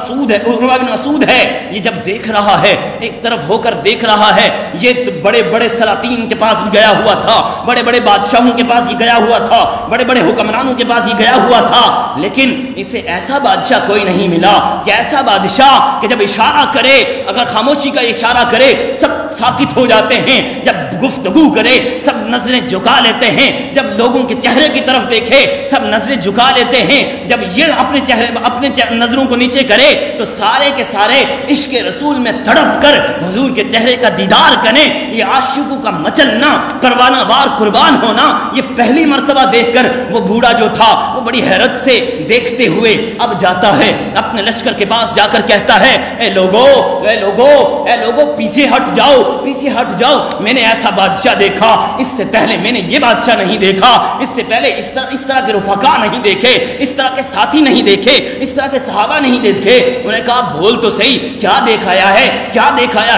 مسعود ہے، یہ جب دیکھ رہا ہے ایک طرف ہو کر دیکھ رہا ہے، یہ بڑے بڑے سلاطین کے پاس بھی گیا ہوا تھا، بڑے بڑے بادشاہوں کے پاس یہ گیا ہوا تھا، بڑے بڑے حکمرانوں کے پاس یہ گیا ہوا تھا، لیکن اسے ایسا بادشاہ کوئی نہیں ملا کہ ایسا بادشاہ کہ جب اشارہ کرے، اگر خاموشی کا اشارہ کرے سب ساکت ہو جاتے ہیں، جب گفتگو کرے سب نظریں جھکا لیتے ہیں، جب لوگوں کے چہرے کی طرف دیکھے سب نظریں جھکا لیتے ہیں، جب یہ اپنے نظروں کو نیچے کرے تو سارے کے سارے عشق رسول میں تڑپ کر حضور کے چہرے کا دیدار کریں۔ یہ عاشقوں کا مچلنا، پروانہ وار قربان ہونا، یہ پہلی مرتبہ دیکھ کر وہ بوڑھا جو تھا وہ بڑی حیرت سے دیکھتے ہوئے اب جاتا ہے اپنے لشکر کے پاس، جا کر کہتا ہے اے لوگو پیچھے ہٹ جاؤ، میں نے ایسا بادشاہ دیکھا، اس سے پہلے میں نے یہ بادشاہ نہیں دیکھا، اس سے پہلے اس طرح کے رفقا نہیں دیکھے، اس طرح کے ساتھی نہیں دیکھے، اس طرح کے صحابہ نہیں دیکھے۔ انہوں نے کہا بول تو صحیح، کیا دیکھایا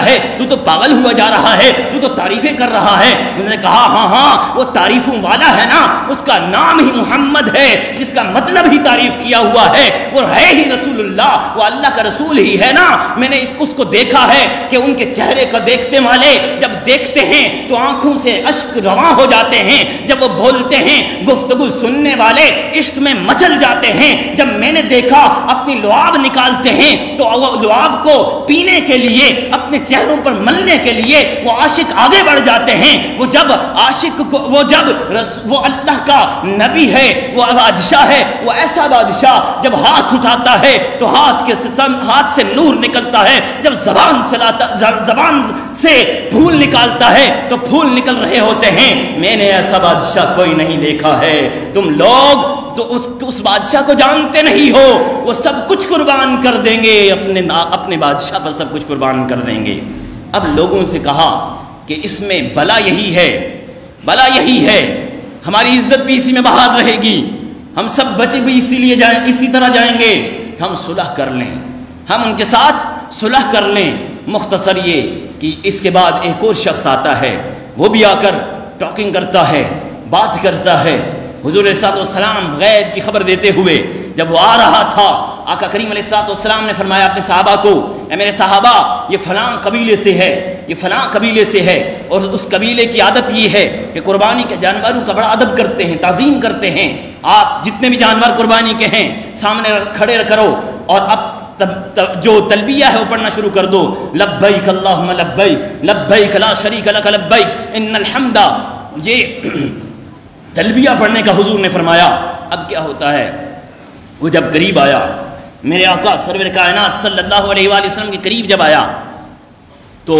ہے، تو تو پاگل ہوا جا رہا ہے، تو تو تعریفیں کر رہا ہے۔ انہوں نے کہا ہاں وہ تعریفوں والا ہے نا، اس کا نام ہی محمد ہے، جس کا مطلب ہی تعریف کیا ہوا ہے، وہ ہے ہی رسول اللہ، وہ اللہ کا رسول ہی ہے نا۔ میں نے اس کو دیکھا ہے کہ ان کے چہرے کو دیکھتے والے جب دیکھتے ہیں تو آنکھوں سے اشک رواں ہو جاتے ہیں، جب وہ بولتے ہیں گفتگو سننے والے عشق میں مچل جاتے ہیں۔ جب میں نے دیکھا اپنی لعاب نکالتے ہیں تو وہ لعاب کو پینے کے لیے، اپنے چہروں پر ملنے کے لیے وہ عاشق آگے بڑھ جاتے ہیں۔ وہ جب عاشق کو وہ اللہ کا نبی ہے، وہ بادشاہ ہے، وہ ایسا بادشاہ جب ہاتھ اٹھاتا ہے تو ہاتھ سے نور نکلتا ہے، جب زبان سے پھول نکالتا ہے تو پھول نکل رہے ہوتے ہیں۔ میں نے ایسا بادشاہ کوئی نہیں دیکھا ہے، تم لوگ تو اس بادشاہ کو جانتے نہیں ہو، وہ سب کچھ قربان کر دیں گے، اپنے بادشاہ پر سب کچھ قربان کر دیں گے۔ اب لوگوں سے کہا کہ اس میں بلا یہی ہے، ہماری عزت بھی اسی میں بحال رہے گی، ہم سب بچے بھی اسی طرح جائیں گے، ہم صلح کر لیں، ہم ان کے ساتھ صلح کر لیں۔ مختصر یہ کہ اس کے بعد ایک اور شخص آتا ہے، وہ بھی آ کر ٹاکنگ کرتا ہے، بات کرتا ہے۔ حضور علیہ الصلوۃ والسلام غیب کی خبر دیتے ہوئے جب وہ آ رہا تھا، آقا کریم علیہ الصلوۃ والسلام نے فرمایا اپنے صحابہ کو، اے میرے صحابہ یہ فلاں قبیلے سے ہے، اور اس قبیلے کی عادت یہ ہے کہ قربانی کے جانوروں کا بڑا ادب کرتے ہیں، تعظیم کرتے ہیں۔ آپ جتنے بھی جانور قربانی کے ہیں سامنے کھڑے کرو، اور اب جو تلبیہ ہے وہ پڑھنا شروع کر دو، لبیک اللہم لبیک لبیک لا شریک لک لبیک ان الحمد۔ یہ تلبیہ پڑھنے کا حضور نے فرمایا۔ اب کیا ہوتا ہے، وہ جب قریب آیا، میرے آقا سرور کائنات صلی اللہ علیہ وآلہ وسلم کے قریب جب آیا تو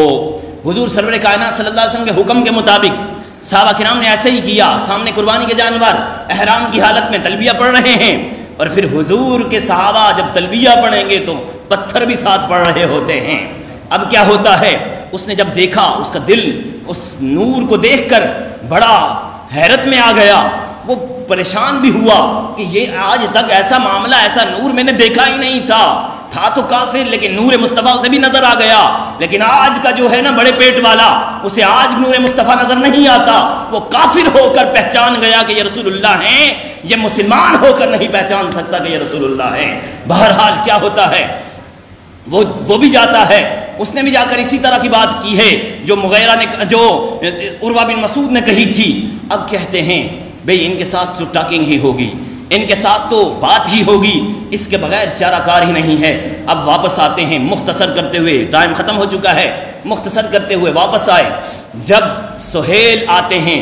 حضور سرور کائنات صلی اللہ علیہ وسلم کے حکم کے مطابق صحابہ کرام نے ایسے ہی کیا۔ سامنے قربانی کے جانور احرام کی حالت میں تلبیہ پڑھ رہے ہیں، اور پھر حضور کے صحابہ جب تلبیہ پڑھیں گے تو پتھر بھی ساتھ پڑھ رہے ہوتے ہیں۔ اب کیا ہوتا ہے، اس نے جب دیکھا، اس کا دل اس نور کو دیکھ کر بڑا حیرت میں آ گیا، وہ پریشان بھی ہوا کہ یہ آج تک ایسا معاملہ، ایسا نور میں نے دیکھا ہی نہیں تھا تو کافر، لیکن نور مصطفیٰ اسے بھی نظر آ گیا، لیکن آج کا جو ہے نا بڑے پیٹ والا، اسے آج نور مصطفیٰ نظر نہیں آتا، وہ کافر ہو کر پہچان گیا کہ یہ رسول اللہ ہیں، یہ مسلمان ہو کر نہیں پہچان سکتا کہ یہ رسول اللہ ہیں۔ بہرحال کیا ہوتا ہے، وہ بھی جاتا ہے، اس نے بھی جا کر اسی طرح کی بات کی ہے جو عروہ بن مسعود نے کہی تھی۔ اب کہتے ہیں بھئی ان کے ساتھ تو ٹاکنگ ہی ہوگی، ان کے ساتھ تو بات ہی ہوگی، اس کے بغیر چارہ کار ہی نہیں ہے۔ اب واپس آتے ہیں، مختصر کرتے ہوئے، ٹائم ختم ہو چکا ہے، مختصر کرتے ہوئے واپس آئے۔ جب سہیل آتے ہیں،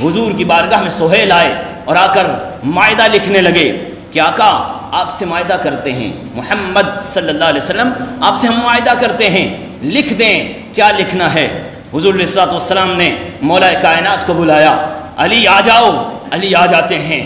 حضور کی بارگاہ میں سہیل آئے اور آ کر مائدہ لکھنے لگے کہ آقا آپ سے معاہدہ کرتے ہیں، محمد صلی اللہ علیہ وسلم آپ سے ہم معاہدہ کرتے ہیں، لکھ دیں کیا لکھنا ہے۔ حضور علیہ الصلوۃ والسلام نے مولا کائنات کو بلایا، علی آ جاؤ، علی آ جاتے ہیں۔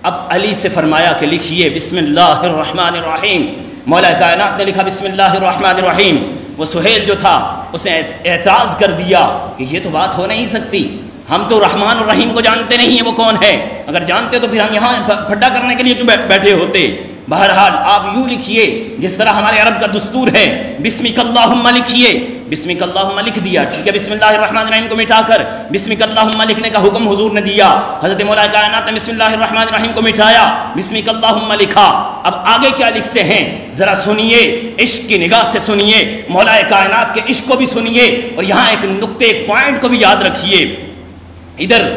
اب علی سے فرمایا کہ لکھیے بسم اللہ الرحمن الرحیم۔ مولا کائنات نے لکھا بسم اللہ الرحمن الرحیم۔ وہ سہیل جو تھا اس نے اعتراض کر دیا کہ یہ تو بات ہو نہیں سکتی، ہم تو رحمان الرحیم کو جانتے نہیں ہیں وہ کون ہے، اگر جانتے تو پھر ہم یہاں پھڈا کرنے کے لیے کیوں بیٹھے ہوتے۔ بہرحال آپ یوں لکھیے جس طرح ہمارے عرب کا دستور ہے، بسمک اللہم لکھیے، بسمک اللہم لکھ دیا، ٹھیک ہے، بسم اللہ الرحمن الرحیم کو مٹا کر بسمک اللہم لکھنے کا حکم حضور نے دیا۔ حضرت مولا کائنات نے بسم اللہ الرحمن الرحیم کو مٹایا، بسمک اللہم لکھا۔ اب آگے کیا لکھتے ہیں ذرا سنیے، عشق کی نگاہ سے سنیے، مولا کائنات کے عشق کو بھی سنیے، اور یہاں ایک نقطے ایک پوائنٹ کو بھی یاد رکھیے۔ ادھر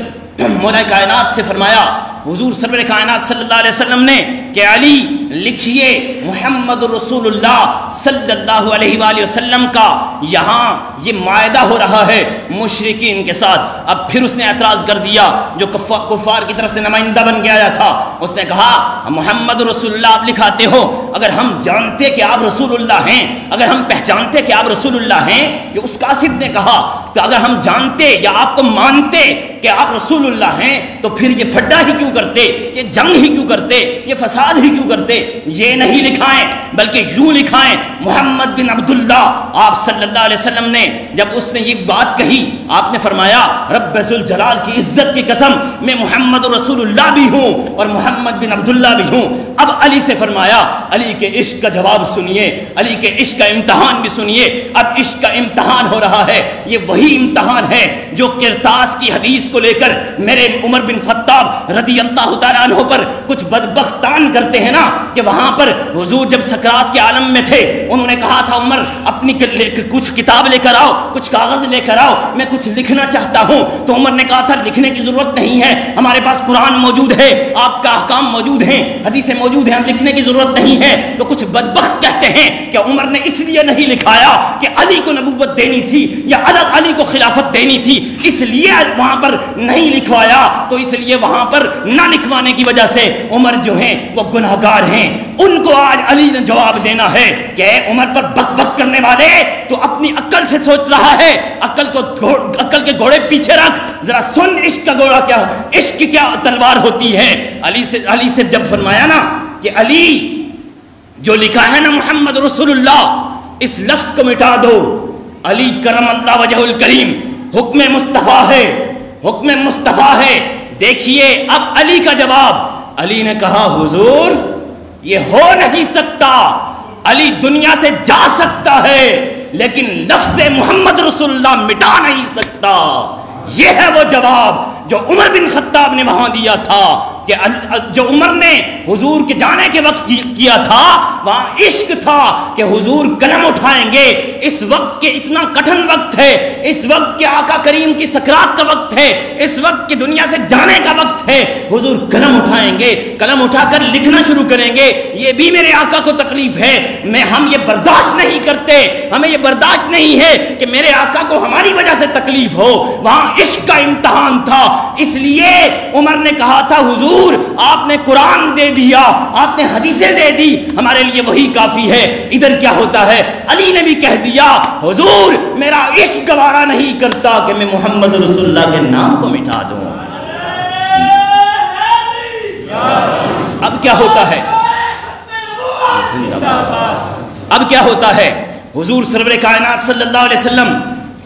مولا کائنات سے فرمایا حضور سرور کائنات صلی اللہ علیہ وسلم نے کہ علی لکھیے محمد رسول اللہ صلی اللہ علیہ وآلہ وسلم کا یہاں یہ معاہدہ ہو رہا ہے مشرکین کے ساتھ۔ اب پھر اس نے اعتراض کر دیا، جو کفار کی طرف سے نمائندہ بن کے آیا تھا، اس نے کہا محمد رسول اللہ آپ لکھاتے ہو، اگر ہم جانتے کہ آپ رسول اللہ ہیں، اگر ہم پہچانتے کہ آپ رسول اللہ ہیں، یہ اس قاصد نے کہا، تو اگر ہم جانتے یا آپ کو مانتے کہ آپ رسول اللہ ہیں تو پھر یہ پھڈا ہی کیوں کرتے، یہ جنگ ہی کیوں کرتے، یہ فساد ہی کیوں کرتے۔ یہ نہیں لکھائیں بلکہ یوں لکھائیں محمد بن عبداللہ۔ آپ صلی اللہ علیہ وسلم نے جب اس نے یہ بات کہی، آپ نے فرمایا رب ذوالجلال کی عزت کی قسم میں محمد رسول اللہ بھی ہوں اور محمد بن عبداللہ بھی ہوں۔ اب علی سے فرمایا علی کے عشق کا جواب سنیے، علی کے عشق کا امتحان بھی سنیے۔ اب عشق کا امتحان ہو رہا ہے، یہ وہی امتحان ہے جو قرطاس کی حدیث کو لے کر میرے عمر بن خطاب رضی اللہ تعالیٰ عنہ پر کچھ بدبختان کرتے ہیں نا، کہ وہاں پر حضور جب سکرات کے عالم میں تھے انہوں نے کہا تھا عمر اپنی کچھ کتاب لے کر آؤ، کچھ کاغذ لے کر آؤ، میں کچھ لکھنا چاہتا ہوں۔ تو عمر نے کہا تھا لکھنے کی ضرورت نہیں ہے، ہمارے پاس قرآن موجود ہے، آپ کا احکام موجود ہیں، حدیثیں موجود ہیں، ہم لکھنے کی ضرورت نہیں ہے۔ تو کچھ بدبخت کہتے ہیں کہ عمر نے اس لیے نہیں لکھایا کہ علی کو نبوت دینی تھی یا الگ علی کو خلافت دینی تھی، اس لیے وہاں پر نہیں لکھوایا۔ تو اس لیے وہاں پر نہ لکھوانے کی وجہ سے عمر جو ہیں وہ گناہگار ہیں۔ ان کو آج علی نے جواب دینا ہے کہ اے عمر پر بک بک کرنے والے، تو اپنی عقل سے سوچ رہا ہے، عقل کے گھوڑے پیچھے رکھ، ذرا سن عشق کا گھوڑا کیا، عشق کی کیا تلوار ہوتی ہے۔ علی سے جب فرمایا نا کہ علی جو لکھا ہے نا محمد رسول اللہ، اس لفظ کو مٹا دو۔ علی کرم اللہ وجہ الکریم، حکم مصطفیٰ ہے، حکم مصطفیٰ ہے۔ دیکھیے اب علی کا جواب، علی نے کہا حضور یہ ہو نہیں سکتا، علی دنیا سے جا سکتا ہے لیکن لفظ محمد رسول اللہ مٹا نہیں سکتا۔ یہ ہے وہ جواب جو عمر بن خطاب نے وہاں دیا تھا، کہ جو عمر نے حضور کے جانے کے وقت کیا تھا وہاں عشق تھا کہ حضور قلم اٹھائیں گے۔ اس وقت کے اتنا کٹھن وقت ہے، اس وقت کے آقا کریم کی سکرات کا وقت ہے، اس وقت کی دنیا سے جانے کا وقت ہے، حضور قلم اٹھائیں گے، قلم اٹھا کر لکھنا شروع کریں گے۔ یہ بھی میرے آقا کو تکلیف ہے، ہم یہ برداشت نہیں کرتے، ہمیں یہ برداشت نہیں ہے کہ میرے آقا کو ہماری وجہ سے تکلیف ہو۔ وہاں عشق کا امتحان تھا، اس لیے عمر نے کہا تھا حضور آپ نے قرآن دے دیا، آپ نے حدیثیں دے دی، ہمارے لیے وہی کافی ہے۔ ادھر کیا ہوتا ہے، علی نے بھی کہہ دیا حضور میرا عشق گوارا نہیں کرتا کہ میں محمد رسول اللہ کے نام کو مٹا دوں۔ اب کیا ہوتا ہے، اب کیا ہوتا ہے، حضور سرور کائنات صلی اللہ علیہ وسلم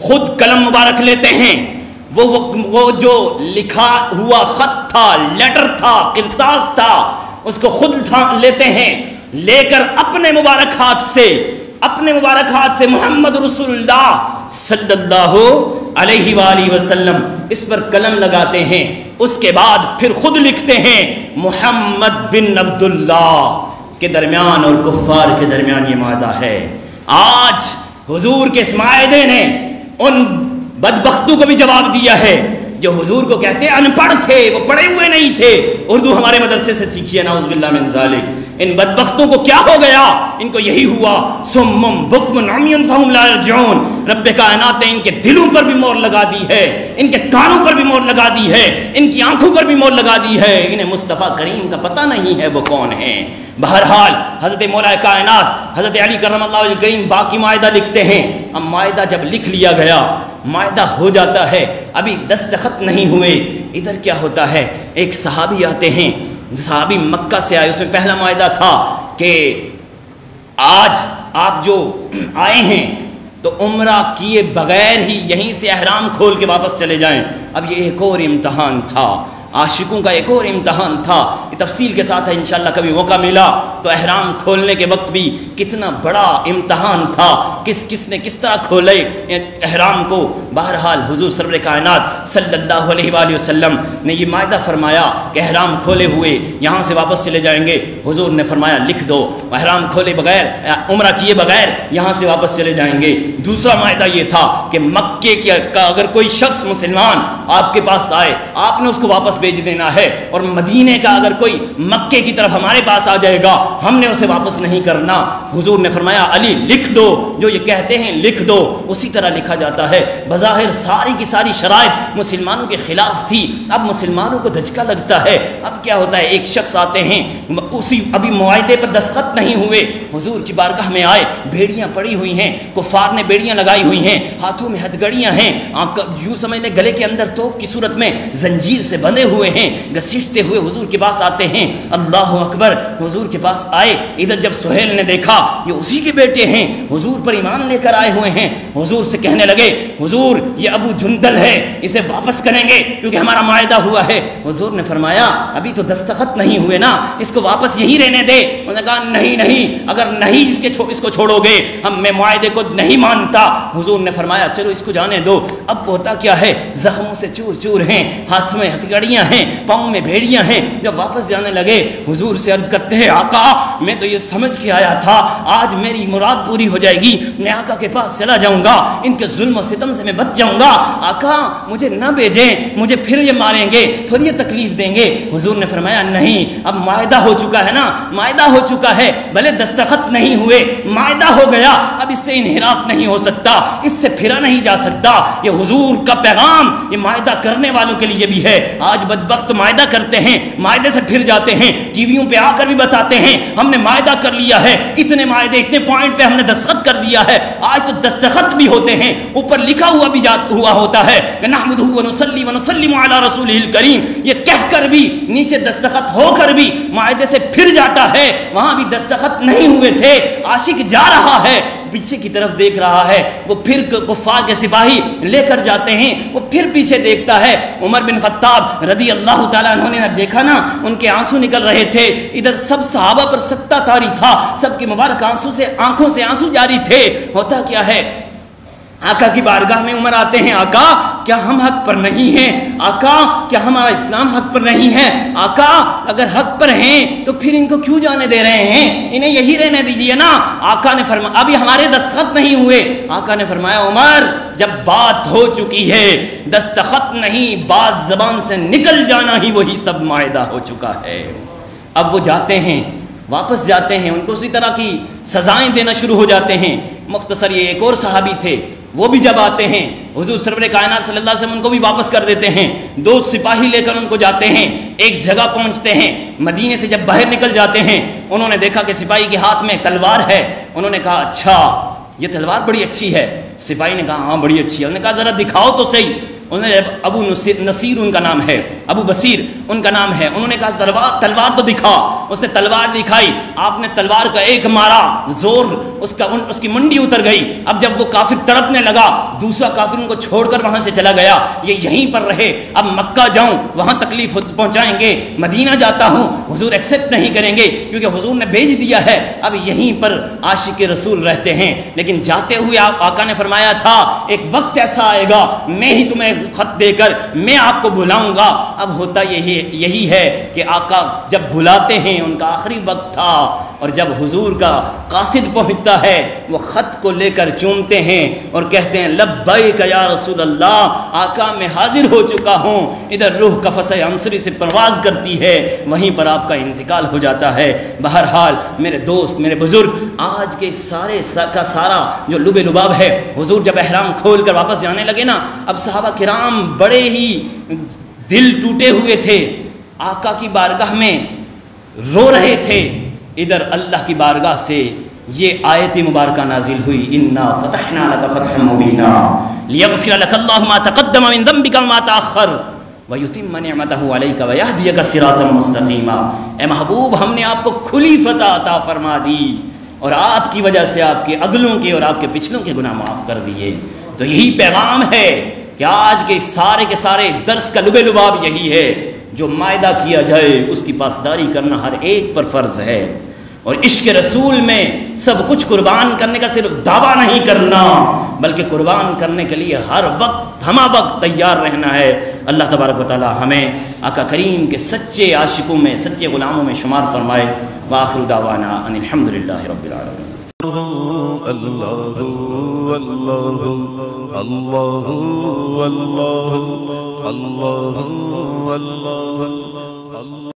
خود قلم مبارک لیتے ہیں، وہ جو لکھا ہوا خط تھا، لیٹر تھا، قرطاس تھا، اس کو خود لیتے ہیں، لے کر اپنے مبارک ہاتھ سے محمد رسول اللہ صلی اللہ علیہ وآلہ وسلم اس پر قلم لگاتے ہیں۔ اس کے بعد پھر خود لکھتے ہیں محمد بن عبداللہ کے درمیان اور کفار کے درمیان یہ معاہدہ ہے۔ آج حضور کے اس معاہدے نے ان بدبختوں کو بھی جواب دیا ہے جو حضور کو کہتے ہیں ان پڑھ تھے، وہ پڑھے ہوئے نہیں تھے۔ اردو ہمارے مدرسے سے سیکھیے، نعوذ باللہ من ذالک۔ ان بدبختوں کو کیا ہو گیا؟ ان کو یہی ہوا، صم بکم عمی فہم لا یرجعون۔ رب کائنات نے ان کے دلوں پر بھی مہر لگا دی ہے، ان کے کانوں پر بھی مہر لگا دی ہے، ان کی آنکھوں پر بھی مہر لگا دی ہے، انہیں مصطفیٰ کریم کا پتہ نہیں ہے وہ کون ہیں۔ بہرحال حضرت مولا کائنات حضرت علی کرم اللہ وجہ کریم باقی معاہدہ لکھتے ہیں۔ اب معاہدہ جب لکھ لیا گیا، معاہدہ ہو جاتا ہے، ابھی دستخط نہیں ہوئے، ادھر کیا ہوتا ہے، ایک صحابی آتے ہیں، صحابی مکہ سے آئے، اس میں پہلا معاہدہ تھا کہ آج آپ جو آئے ہیں تو عمرہ کیے بغیر ہی یہیں سے احرام کھول کے واپس چلے جائیں۔ اب یہ ایک اور امتحان تھا، عاشقوں کا ایک اور امتحان تھا، یہ تفصیل کے ساتھ ہے انشاءاللہ کبھی موقع ملا تو احرام کھولنے کے وقت بھی کتنا بڑا امتحان تھا، کس نے کس طرح کھولے احرام کو۔ بہرحال حضور سرور کائنات صلی اللہ علیہ وآلہ وسلم نے یہ معاہدہ فرمایا کہ احرام کھولے ہوئے یہاں سے واپس چلے جائیں گے۔ حضور نے فرمایا لکھ دو، احرام کھولے بغیر عمرہ کیے بغیر یہاں سے واپس چلے جائیں گے۔ دوسرا معاہدہ یہ تھا کہ مکے کا اگر کوئی شخص مسلمان آپ کے پاس آئے، آپ نے اس کو واپس بھیج دینا ہے، اور مدینے کا اگر کوئی مکے کی طرف ہمارے پاس آ جائے گا ہم نے اسے واپس نہیں کرنا۔ حضور نے فرمایا علی لکھ دو، جو یہ کہتے ہیں لکھ دو۔ اسی طرح لکھا جاتا ہے۔ بظاہر ساری کی ساری شرائط مسلمانوں کے خلاف تھی، اب مسلمانوں کو دھچکا لگتا ہے۔ اب کیا ہوتا ہے، ایک شخص آتے ہیں، اسی ابھی معاہدے پر دستخط نہیں ہوئے، حضور کی بارگاہ میں آئے، بیڑیاں پڑی ہوئی ہیں، کفار نے بیڑیاں لگائی ہوئی ہیں، ہاتھوں میں ہتھگڑیاں ہیں، یوں سمجھ لیں گلے کے اندر توپ کی صورت میں زنجیر سے بندھے ہوئے ہیں، گھسیٹتے ہوئے حضور کے پاس آتے ہیں۔ اللہ اکبر، حضور کے پاس آئے، ادھر جب سہیل نے دیکھا یہ اسی کے بیٹے ہیں، حضور پر ایمان لے کر آئے ہوئے ہیں، حضور سے کہنے لگے حضور یہ ابو جندل ہے، اسے واپس کریں گے کیونکہ ہمارا معاہدہ ہوا ہے۔ حضور نے فرمایا ابھی تو دستخط نہیں ہوئے نا، اس کو واپس یہی رہنے دے۔ انہوں نے کہا نہیں، اگر نہیں اس کو چھوڑو گے میں معاہدے کو نہیں مانتا۔ حضور نے فرمایا چلو اس کو جانے دو۔ اب ہوتا کیا ہے، زخموں سے چور چور ہیں، ہاتھ میں ہتھکڑیاں ہیں، پاؤں میں بھیڑیاں ہیں۔ جب واپس جانے لگے حضور سے عرض کرتے ہیں آقا میں تو یہ سمجھ کے آیا تھا آج میری مراد پوری ہو جائے گی، میں آقا کے پاس چلا جاؤں گا، ان کے ظلم و ستم سے میں بچ جاؤں گا، آقا مجھے نہ بھیجیں، مجھے پھر یہ ماریں گے، پھر یہ تکلیف دیں گے۔ حضور نے فرمایا نہیں، اب معاہدہ ہو چکا ہے نا، معاہدہ ہو چکا ہے، بھلے دستخط نہیں ہوئے، معاہدہ ہو گیا، اب اس سے انحراف نہیں ہو سکتا، اس سے پھرا نہیں جا سکتا۔ یہ حضور کا پیغام یہ معاہدہ کرنے والوں کے لیے بھی ہے۔ آج بدبخت معاہدہ کرتے ہیں، معاہدے سے پھر جاتے ہیں، ٹی ویوں پہ آ کر بھی بتاتے ہیں ہم نے معاہدہ کر لیا ہے، اتنے معاہدے اتنے پوائنٹ پہ ہم نے دستخط کر دیا ہے۔ آج تو دستخط بھی ہوتے ہیں، اوپر لکھا ہوا بھی ہوا ہوتا ہے کہ نحمدہ ونصلی ونسلم علی رسولہ الکریم، یہ کہہ کر بھی نیچے دستخط ہو کر بھی معاہدے سے پھر جاتا ہے، وہاں بھی دستخط نہیں ہوئے تھے، عاشق جا رہا ہے، پیچھے کی طرف دیکھ رہا ہے، وہ پھر کفار کے سپاہی لے کر جاتے ہیں، وہ پھر پیچھے دیکھتا ہے۔ عمر بن خطاب رضی اللہ تعالیٰ عنہ نے جب دیکھا نا ان کے آنسو نکل رہے تھے، ادھر سب صحابہ پر سکتہ طاری تھا، سب کے مبارک آنکھوں سے آنسو جاری تھے۔ ہوتا کیا ہے، آقا کی بارگاہ میں عمر آتے ہیں، آقا کیا ہم حق پر نہیں ہیں؟ آقا کیا ہمارا اسلام حق پر نہیں ہے؟ آقا اگر حق پر ہیں تو پھر ان کو کیوں جانے دے رہے ہیں، انہیں یہی رہنے دیجئے نا۔ آقا نے فرمایا ابھی ہمارے دستخط نہیں ہوئے۔ آقا نے فرمایا عمر جب بات ہو چکی ہے، دستخط نہیں، بات زبان سے نکل جانا ہی وہی سب معاہدہ ہو چکا ہے۔ اب وہ جاتے ہیں، واپس جاتے ہیں، ان کو اسی طرح کی سزائیں دینا شروع ہو جاتے ہیں۔ مختصر یہ ایک اور صحابی تھے، وہ بھی جب آتے ہیں حضور سرور کائنات صلی اللہ علیہ وسلم ان کو بھی واپس کر دیتے ہیں، 2 سپاہی لے کر ان کو جاتے ہیں، ایک جگہ پہنچتے ہیں، مدینے سے جب باہر نکل جاتے ہیں انہوں نے دیکھا کہ سپاہی کے ہاتھ میں تلوار ہے، انہوں نے کہا اچھا یہ تلوار بڑی اچھی ہے۔ سپاہی نے کہا ہاں بڑی اچھی ہے۔ انہوں نے کہا ذرا دکھاؤ تو صحیح۔ انہوں نے ابو نصیر ان کا نام ہے، ابو بصیر ان کا نام ہے، انہوں نے کہا تلوار تو دکھا۔ اس نے تلوار دکھائی، آپ نے تلوار کا ایک مارا، زور اس کی منڈی اتر گئی۔ اب جب وہ کافر تڑپنے لگا، دوسرا کافر ان کو چھوڑ کر وہاں سے چلا گیا، یہ یہیں پر رہے، اب مکہ جاؤں وہاں تکلیف پہنچائیں گے، مدینہ جاتا ہوں حضور ایکسیپٹ نہیں کریں گے کیونکہ حضور نے بھیج دیا ہے، اب یہیں پر عاشق رسول رہتے ہیں۔ لیکن جاتے ہوئے آقا نے فرمایا تھا ایک وقت ایسا آئے گا میں ہی تمہیں خط دے کر میں آپ کو بلاؤں گا۔ اب ہوتا یہی ہے کہ آقا جب بلاتے ہیں ان کا آخری وقت تھا، اور جب حضور کا قاصد چومتا ہے وہ خط کو لے کر چومتے ہیں اور کہتے ہیں لبیک یا رسول اللہ، آقا میں حاضر ہو چکا ہوں۔ ادھر روح قفص عنصری سے پرواز کرتی ہے، وہیں پر آپ کا انتقال ہو جاتا ہے۔ بہرحال میرے دوست، میرے بزرگ، آج کے سارے کا سارا جو لب لباب ہے، حضور جب احرام کھول کر واپس جانے لگے نا، اب صحابہ کرام بڑے ہی دل ٹوٹے ہوئے تھے، آقا کی بارگاہ میں رو رہے تھے۔ ادھر اللہ کی بارگاہ سے یہ آیت مبارکہ نازل ہوئی، انا فتحنا لک فتحا مبینا لیغفر لک اللہ ما تقدم من ذنبک وما تأخر ویتم نعمتہ علیک ویہدیک صراطا مستقیما۔ اے محبوب، ہم نے آپ کو کھلی فتح عطا فرما دی اور آپ کی وجہ سے آپ کے اگلوں کے اور آپ کے پچھلوں کے گناہ معاف کر دیے۔ تو یہی پیغام ہے کہ آج کے سارے درس کا لب لباب یہی ہے، جو معاہدہ کیا جائے اس کی پاسداری کرنا ہر ایک پر فرض ہے، اور عشق رسول میں سب کچھ قربان کرنے کا صرف دعویٰ نہیں کرنا، بلکہ قربان کرنے کے لیے ہر وقت ہمہ وقت تیار رہنا ہے۔ اللہ تبارک و تعالی ہمیں آقا کریم کے سچے عاشقوں میں، سچے غلاموں میں شمار فرمائے۔ وآخر دعوانا ان الحمدللہ رب العالمین۔ اللہ اللہ اللہ اللہ اللہ اللہ